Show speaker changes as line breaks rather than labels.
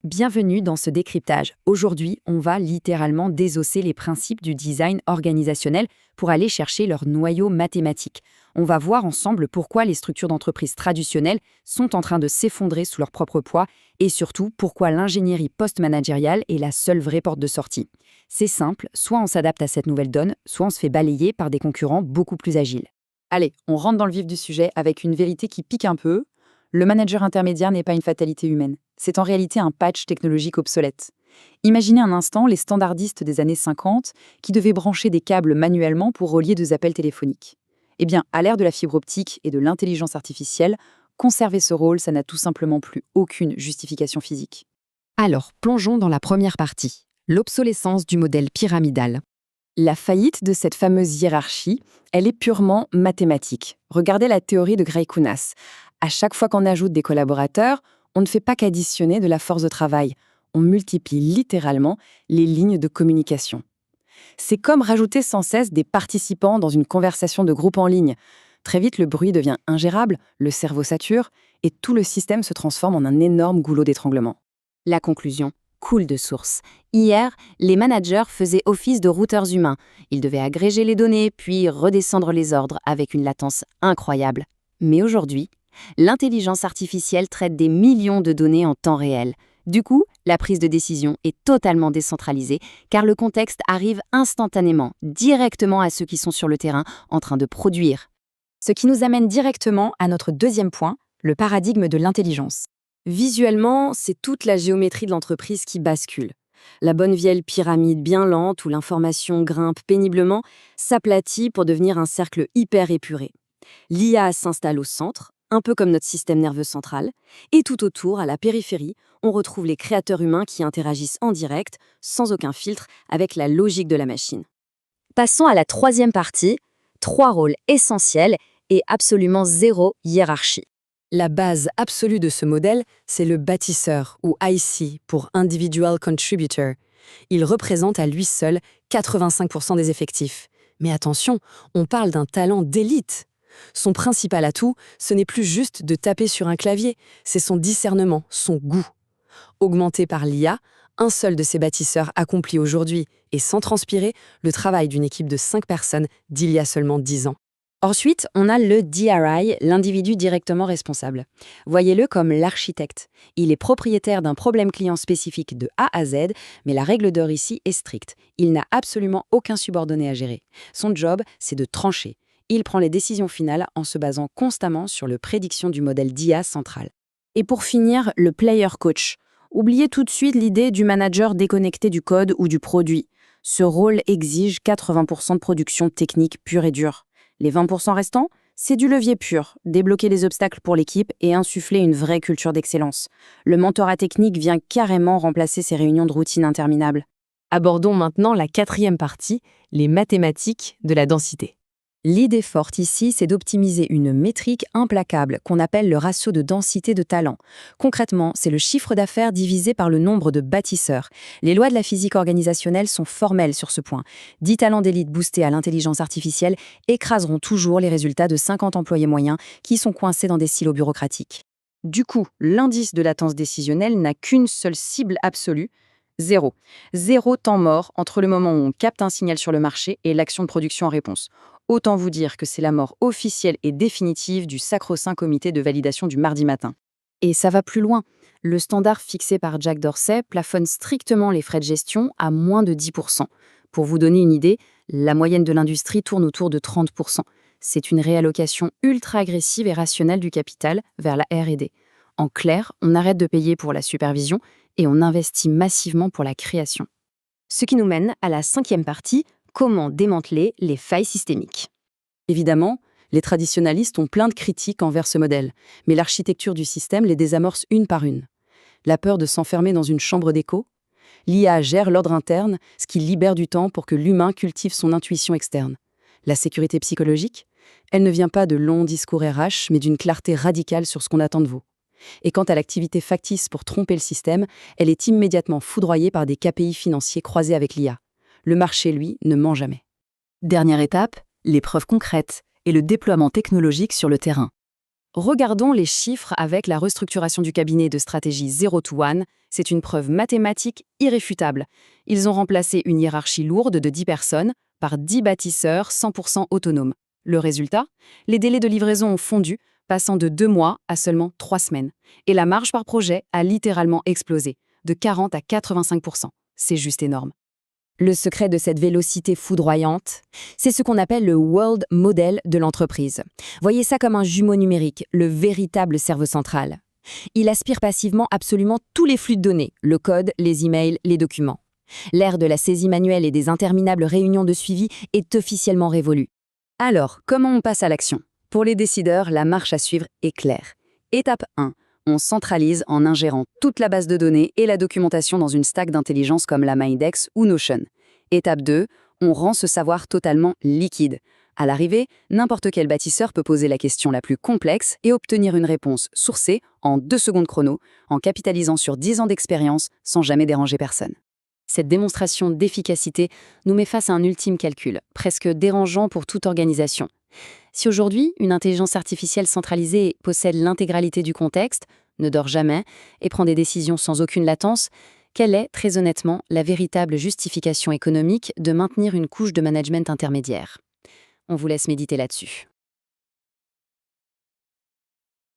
Bienvenue dans ce décryptage. Aujourd'hui, on va littéralement désosser les principes du design organisationnel pour aller chercher leur noyau mathématique. On va voir ensemble pourquoi les structures d'entreprise traditionnelles sont en train de s'effondrer sous leur propre poids et surtout pourquoi l'ingénierie post-managériale est la seule vraie porte de sortie. C'est simple, soit on s'adapte à cette nouvelle donne, soit on se fait balayer par des concurrents beaucoup plus agiles. Allez, on rentre dans le vif du sujet avec une vérité qui pique un peu. Le manager intermédiaire n'est pas une fatalité humaine. C'est en réalité un patch technologique obsolète. Imaginez un instant les standardistes des années 50 qui devaient brancher des câbles manuellement pour relier deux appels téléphoniques. Eh bien, à l'ère de la fibre optique et de l'intelligence artificielle, conserver ce rôle, ça n'a tout simplement plus aucune justification physique. Alors, plongeons dans la première partie, l'obsolescence du modèle pyramidal. La faillite de cette fameuse hiérarchie, elle est purement mathématique. Regardez la théorie de Gray-Kunas. À chaque fois qu'on ajoute des collaborateurs, on ne fait pas qu'additionner de la force de travail. On multiplie littéralement les lignes de communication. C'est comme rajouter sans cesse des participants dans une conversation de groupe en ligne. Très vite, le bruit devient ingérable, le cerveau sature, et tout le système se transforme en un énorme goulot d'étranglement. La conclusion coule de source. Hier, les managers faisaient office de routeurs humains. Ils devaient agréger les données, puis redescendre les ordres avec une latence incroyable. Mais aujourd'hui, l'intelligence artificielle traite des millions de données en temps réel. Du coup, la prise de décision est totalement décentralisée car le contexte arrive instantanément, directement à ceux qui sont sur le terrain en train de produire. Ce qui nous amène directement à notre deuxième point, le paradigme de l'intelligence. Visuellement, c'est toute la géométrie de l'entreprise qui bascule. La bonne vieille pyramide bien lente où l'information grimpe péniblement s'aplatit pour devenir un cercle hyper épuré. L'IA s'installe au centre, un peu comme notre système nerveux central, et tout autour, à la périphérie, on retrouve les créateurs humains qui interagissent en direct, sans aucun filtre, avec la logique de la machine. Passons à la troisième partie, 3 rôles essentiels et absolument zéro hiérarchie. La base absolue de ce modèle, c'est le bâtisseur, ou IC, pour Individual Contributor. Il représente à lui seul 85% des effectifs. Mais attention, on parle d'un talent d'élite. Son principal atout, ce n'est plus juste de taper sur un clavier, c'est son discernement, son goût. Augmenté par l'IA, un seul de ces bâtisseurs accomplit aujourd'hui, et sans transpirer, le travail d'une équipe de 5 personnes d'il y a seulement 10 ans. Ensuite, on a le DRI, l'individu directement responsable. Voyez-le comme l'architecte. Il est propriétaire d'un problème client spécifique de A à Z, mais la règle d'or ici est stricte. Il n'a absolument aucun subordonné à gérer. Son job, c'est de trancher. Il prend les décisions finales en se basant constamment sur les prédictions du modèle d'IA central. Et pour finir, le player coach. Oubliez tout de suite l'idée du manager déconnecté du code ou du produit. Ce rôle exige 80% de production technique pure et dure. Les 20% restants, c'est du levier pur, débloquer les obstacles pour l'équipe et insuffler une vraie culture d'excellence. Le mentorat technique vient carrément remplacer ces réunions de routine interminables. Abordons maintenant la quatrième partie, les mathématiques de la densité. L'idée forte ici, c'est d'optimiser une métrique implacable qu'on appelle le ratio de densité de talent. Concrètement, c'est le chiffre d'affaires divisé par le nombre de bâtisseurs. Les lois de la physique organisationnelle sont formelles sur ce point. 10 talents d'élite boostés à l'intelligence artificielle écraseront toujours les résultats de 50 employés moyens qui sont coincés dans des silos bureaucratiques. Du coup, l'indice de latence décisionnelle n'a qu'une seule cible absolue, zéro. Zéro temps mort entre le moment où on capte un signal sur le marché et l'action de production en réponse. Autant vous dire que c'est la mort officielle et définitive du sacro-saint comité de validation du mardi matin. Et ça va plus loin. Le standard fixé par Jack Dorsey plafonne strictement les frais de gestion à moins de 10%. Pour vous donner une idée, la moyenne de l'industrie tourne autour de 30%. C'est une réallocation ultra agressive et rationnelle du capital vers la R&D. En clair, on arrête de payer pour la supervision et on investit massivement pour la création. Ce qui nous mène à la cinquième partie, comment démanteler les failles systémiques. Évidemment, les traditionalistes ont plein de critiques envers ce modèle, mais l'architecture du système les désamorce une par une. La peur de s'enfermer dans une chambre d'écho, l'IA gère l'ordre interne, ce qui libère du temps pour que l'humain cultive son intuition externe. La sécurité psychologique, elle ne vient pas de longs discours RH, mais d'une clarté radicale sur ce qu'on attend de vous. Et quant à l'activité factice pour tromper le système, elle est immédiatement foudroyée par des KPI financiers croisés avec l'IA. Le marché, lui, ne ment jamais.
Dernière étape, les preuves concrètes et le déploiement technologique sur le terrain.
Regardons les chiffres avec la restructuration du cabinet de stratégie 0 to 1. C'est une preuve mathématique irréfutable. Ils ont remplacé une hiérarchie lourde de 10 personnes par 10 bâtisseurs 100% autonomes. Le résultat? Les délais de livraison ont fondu, passant de 2 mois à seulement 3 semaines. Et la marge par projet a littéralement explosé, de 40 à 85%. C'est juste énorme. Le secret de cette vélocité foudroyante, c'est ce qu'on appelle le world model de l'entreprise. Voyez ça comme un jumeau numérique, le véritable cerveau central. Il aspire passivement absolument tous les flux de données, le code, les emails, les documents. L'ère de la saisie manuelle et des interminables réunions de suivi est officiellement révolue. Alors, comment on passe à l'action? Pour les décideurs, la marche à suivre est claire. Étape 1. On centralise en ingérant toute la base de données et la documentation dans une stack d'intelligence comme la Mindex ou Notion. Étape 2. On rend ce savoir totalement liquide. À l'arrivée, n'importe quel bâtisseur peut poser la question la plus complexe et obtenir une réponse sourcée en 2 secondes chrono, en capitalisant sur 10 ans d'expérience sans jamais déranger personne. Cette démonstration d'efficacité nous met face à un ultime calcul, presque dérangeant pour toute organisation. Si aujourd'hui, une intelligence artificielle centralisée possède l'intégralité du contexte, ne dort jamais et prend des décisions sans aucune latence, quelle est, très honnêtement, la véritable justification économique de maintenir une couche de management intermédiaire? On vous laisse méditer là-dessus.